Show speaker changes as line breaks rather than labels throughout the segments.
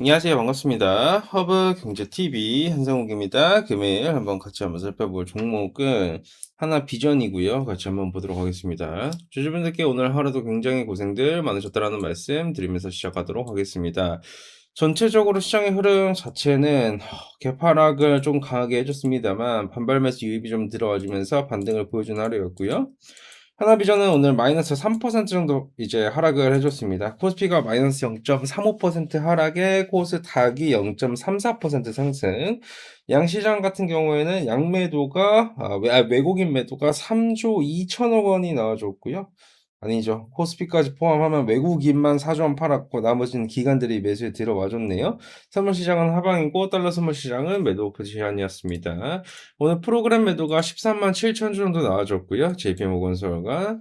안녕하세요. 반갑습니다. 허브 경제 TV 한상욱입니다. 금일 한번 같이 한번 살펴볼 종목은 하나 비전이고요. 같이 한번 보도록 하겠습니다. 주주분들께 오늘 하루도 굉장히 고생들 많으셨다라는 말씀 드리면서 시작하도록 하겠습니다. 전체적으로 시장의 흐름 자체는 개파락을 좀 강하게 해줬습니다만 반발 매수 유입이 좀 들어와주면서 반등을 보여준 하루였고요. 하나비전은 오늘 마이너스 3% 정도 이제 하락을 해줬습니다. 코스피가 마이너스 0.35% 하락에 코스닥이 0.34% 상승. 양시장 같은 경우에는 양매도가 외국인 매도가 3조 2천억 원이 나와줬고요. 아니죠. 코스피까지 포함하면 외국인만 4조 원 팔았고 나머지는 기관들이 매수에 들어와줬네요. 선물시장은 하방이고 달러 선물시장은 매도 포지션이었습니다. 오늘 프로그램 매도가 13만 7천 주 정도 나와줬고요. JP모건서가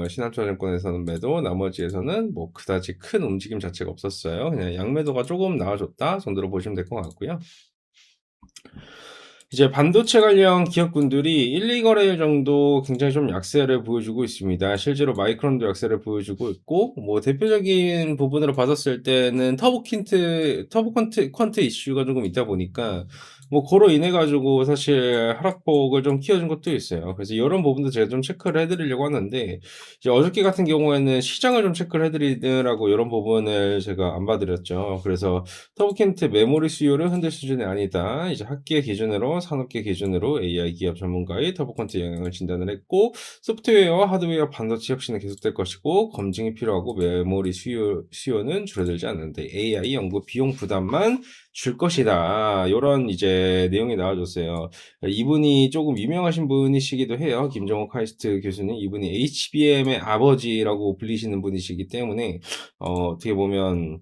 신한투자증권에서는 매도, 나머지에서는 뭐 그다지 큰 움직임 자체가 없었어요. 그냥 양매도가 조금 나와줬다 정도로 보시면 될 것 같고요. 이제 반도체 관련 기업군들이 1, 2거래일 정도 굉장히 좀 약세를 보여주고 있습니다. 실제로 마이크론도 약세를 보여주고 있고, 뭐 대표적인 부분으로 봤었을 때는 쿼트 이슈가 조금 있다 보니까, 뭐 그로 인해 가지고 사실 하락폭을 좀 키워준 것도 있어요. 그래서 이런 부분도 제가 좀 체크를 해드리려고 하는데, 이제 어저께 같은 경우에는 시장을 좀 체크를 해드리느라고 이런 부분을 제가 안 봐드렸죠. 그래서 터보킨트 메모리 수요를 흔들 수준이 아니다. 이제 학계 기준으로 산업계 기준으로 AI 기업 전문가의 터보컨트 영향을 진단을 했고, 소프트웨어와 하드웨어 반도체 혁신은 계속될 것이고 검증이 필요하고 메모리 수요는 줄어들지 않는데 AI 연구 비용 부담만 줄 것이다. 이런 이제 내용이 나와줬어요. 이분이 조금 유명하신 분이시기도 해요. 김정호 카이스트 교수님. 이분이 HBM의 아버지라고 불리시는 분이시기 때문에 어떻게 보면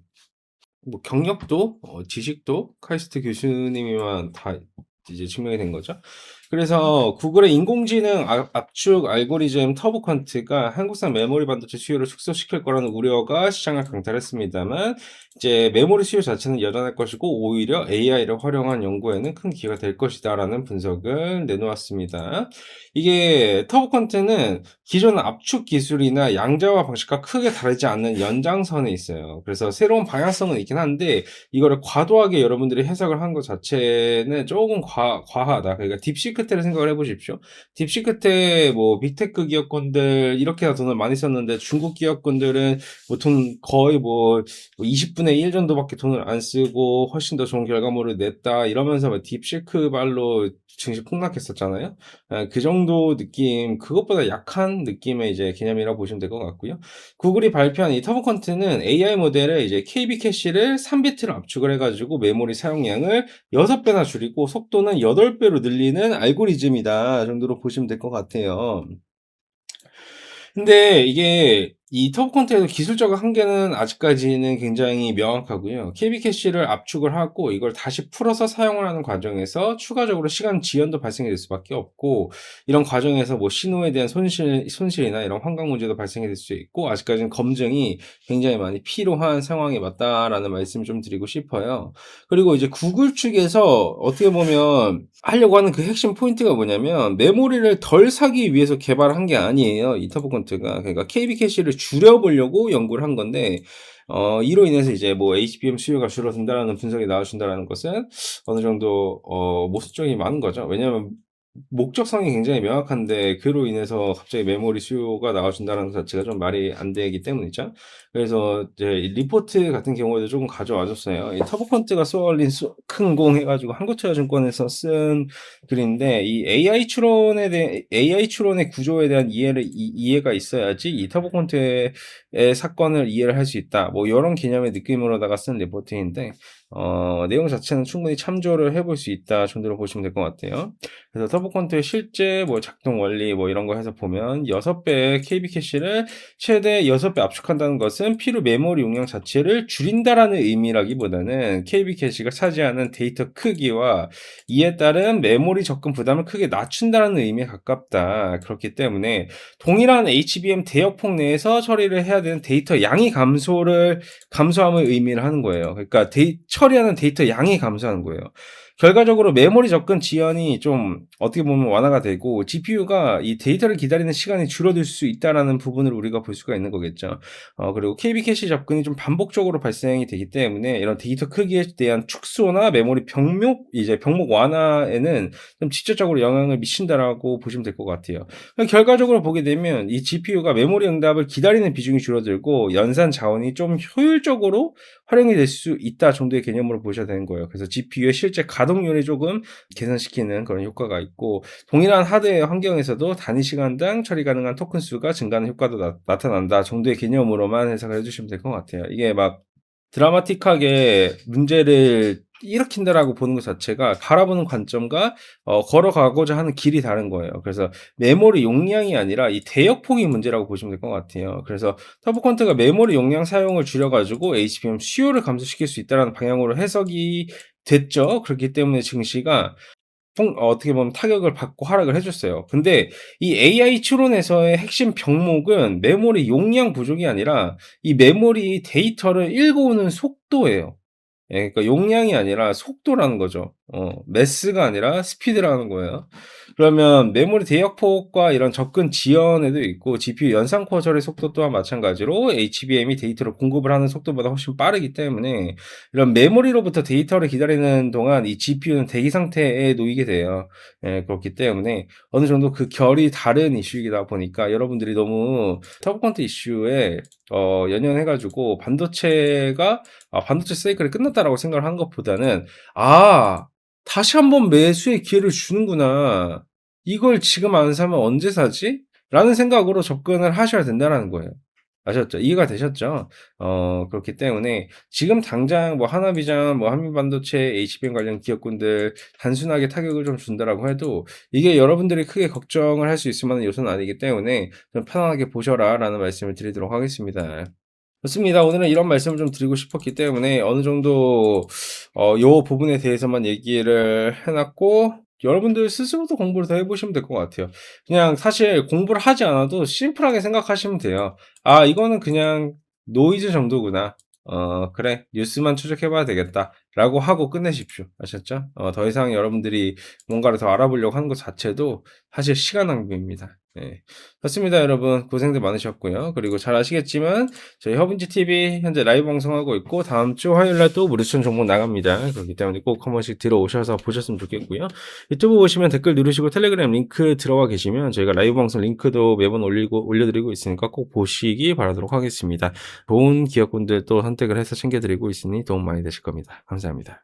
뭐 경력도 지식도 카이스트 교수님이만 다 이제 증명이 된 거죠. 그래서 구글의 인공지능 압축 알고리즘 터보컨트가 한국산 메모리 반도체 수요를 축소시킬 거라는 우려가 시장을 강탈했습니다만 이제 메모리 수요 자체는 여전할 것이고 오히려 AI를 활용한 연구에는 큰 기회가 될 것이다라는 분석을 내놓았습니다. 이게 터보컨트는 기존 압축 기술이나 양자화 방식과 크게 다르지 않는 연장선에 있어요. 그래서 새로운 방향성은 있긴 한데 이거를 과도하게 여러분들이 해석을 한 것 자체는 조금 과하다. 그러니까 딥시크테를 생각을 해보십시오. 딥시크테 뭐 빅테크 기업군들 이렇게 돈을 많이 썼는데 중국 기업군들은 뭐 돈 거의 뭐 20분의 1 정도밖에 돈을 안 쓰고 훨씬 더 좋은 결과물을 냈다 이러면서 뭐 딥시크 발로 증시 폭락했었잖아요. 그 정도 느낌, 그것보다 약한 느낌의 이제 개념이라고 보시면 될 것 같고요. 구글이 발표한 이 터보컨트는 AI 모델에 이제 KB 캐시를 3비트로 압축을 해가지고 메모리 사용량을 6배나 줄이고 속도는 8배로 늘리는 알고리즘이다 정도로 보시면 될 것 같아요. 근데 이게 이 터보 콘테의 기술적 한계는 아직까지는 굉장히 명확하고요. KB 캐시를 압축을 하고 이걸 다시 풀어서 사용을 하는 과정에서 추가적으로 시간 지연도 발생이 될 수밖에 없고 이런 과정에서 뭐 신호에 대한 손실이나 이런 환경 문제도 발생이 될 수 있고 아직까지는 검증이 굉장히 많이 필요한 상황이 맞다라는 말씀을 좀 드리고 싶어요. 그리고 이제 구글 측에서 어떻게 보면 하려고 하는 그 핵심 포인트가 뭐냐면 메모리를 덜 사기 위해서 개발한 게 아니에요. 이 터보컨트가. 그러니까 KB 캐시를 줄여보려고 연구를 한 건데 이로 인해서 이제 뭐 HBM 수요가 줄어든다라는 분석이 나와준다라는 것은 어느 정도 모순점이 많은 거죠. 왜냐하면 목적성이 굉장히 명확한데 그로 인해서 갑자기 메모리 수요가 나와준다는 것 자체가 좀 말이 안 되기 때문이죠. 그래서 이제 이 리포트 같은 경우에도 조금 가져와 줬어요. 이 터보컨트가 쏘아올린 큰 공 해가지고 한국투자증권에서 쓴 글인데 이 AI 추론의 구조에 대한 이해가 있어야지 이 터보컨트의 사건을 이해를 할 수 있다. 뭐 이런 개념의 느낌으로다가 쓴 리포트인데 내용 자체는 충분히 참조를 해볼 수 있다 정도로 보시면 될 것 같아요. 그래서 터보컨트의 실제 뭐 작동 원리 뭐 이런 거 해서 보면 6배의 KB 캐시를 최대 6배 압축한다는 것은 필요 메모리 용량 자체를 줄인다라는 의미라기보다는 KB 캐시가 차지하는 데이터 크기와 이에 따른 메모리 접근 부담을 크게 낮춘다는 의미에 가깝다. 그렇기 때문에 동일한 HBM 대역폭 내에서 처리를 해야 되는 데이터 양이 감소함을 의미를 하는 거예요. 그러니까 처리하는 데이터 양이 감소하는 거예요. 결과적으로 메모리 접근 지연이 좀 어떻게 보면 완화가 되고 GPU가 이 데이터를 기다리는 시간이 줄어들 수 있다라는 부분을 우리가 볼 수가 있는 거겠죠. 그리고 KB 캐시 접근이 좀 반복적으로 발생이 되기 때문에 이런 데이터 크기에 대한 축소나 메모리 병목 완화에는 좀 직접적으로 영향을 미친다라고 보시면 될 것 같아요. 결과적으로 보게 되면 이 GPU가 메모리 응답을 기다리는 비중이 줄어들고 연산 자원이 좀 효율적으로 활용이 될 수 있다 정도의 개념으로 보셔야 되는 거예요. 그래서 GPU의 실제 가동률이 조금 개선시키는 그런 효과가 있고, 동일한 하드웨어 환경에서도 단위 시간당 처리 가능한 토큰 수가 증가하는 효과도 나타난다 정도의 개념으로만 해석을 해주시면 될 것 같아요. 이게 막 드라마틱하게 문제를 일으킨다라고 보는 것 자체가 바라보는 관점과 걸어가고자 하는 길이 다른 거예요. 그래서 메모리 용량이 아니라 이 대역폭이 문제라고 보시면 될 것 같아요. 그래서 터보 퀀트가 메모리 용량 사용을 줄여가지고 HBM 수요를 감소시킬 수 있다는 방향으로 해석이 됐죠. 그렇기 때문에 증시가 어떻게 보면 타격을 받고 하락을 해줬어요. 근데 이 AI 추론에서의 핵심 병목은 메모리 용량 부족이 아니라 이 메모리 데이터를 읽어오는 속도예요. 예, 그러니까 용량이 아니라 속도라는 거죠. 매스가 아니라 스피드라는 거예요. 그러면 메모리 대역폭과 이런 접근 지연에도 있고 GPU 연산 코어 처리 속도 또한 마찬가지로 HBM이 데이터를 공급을 하는 속도보다 훨씬 빠르기 때문에 이런 메모리로부터 데이터를 기다리는 동안 이 GPU는 대기 상태에 놓이게 돼요. 예, 그렇기 때문에 어느 정도 그 결이 다른 이슈이다 보니까 여러분들이 너무 터보 퀀트 이슈에 연연해가지고 반도체 사이클이 끝났다라고 생각을 한 것보다는, 다시 한번 매수의 기회를 주는구나. 이걸 지금 안 사면 언제 사지? 라는 생각으로 접근을 하셔야 된다는 거예요. 아셨죠? 이해가 되셨죠? 그렇기 때문에 지금 당장 뭐 하나비전, 뭐 한미반도체, HBM 관련 기업군들 단순하게 타격을 좀 준다라고 해도 이게 여러분들이 크게 걱정을 할 수 있을 만한 요소는 아니기 때문에 좀 편안하게 보셔라라는 말씀을 드리도록 하겠습니다. 좋습니다. 오늘은 이런 말씀을 좀 드리고 싶었기 때문에 어느 정도 요 부분에 대해서만 얘기를 해 놨고, 여러분들 스스로도 공부를 더 해 보시면 될 것 같아요. 그냥 사실 공부를 하지 않아도 심플하게 생각하시면 돼요. '아, 이거는 그냥 노이즈 정도구나. 그래. 뉴스만 추적해 봐야 되겠다.'라고 하고 끝내십시오. 아셨죠? 더 이상 여러분들이 뭔가를 더 알아보려고 하는 것 자체도 사실 시간 낭비입니다. 네. 좋습니다, 여러분. 고생들 많으셨고요. 그리고 잘 아시겠지만 저희 허브인지 TV 현재 라이브 방송하고 있고 다음 주 화요일 날 또 무료 추천 종목 나갑니다. 그렇기 때문에 꼭 한 번씩 들어오셔서 보셨으면 좋겠고요. 유튜브 보시면 댓글 누르시고 텔레그램 링크 들어가 계시면 저희가 라이브 방송 링크도 매번 올려드리고 있으니까 꼭 보시기 바라도록 하겠습니다. 좋은 기업군들 또 선택을 해서 챙겨드리고 있으니 도움 많이 되실 겁니다. 감사합니다.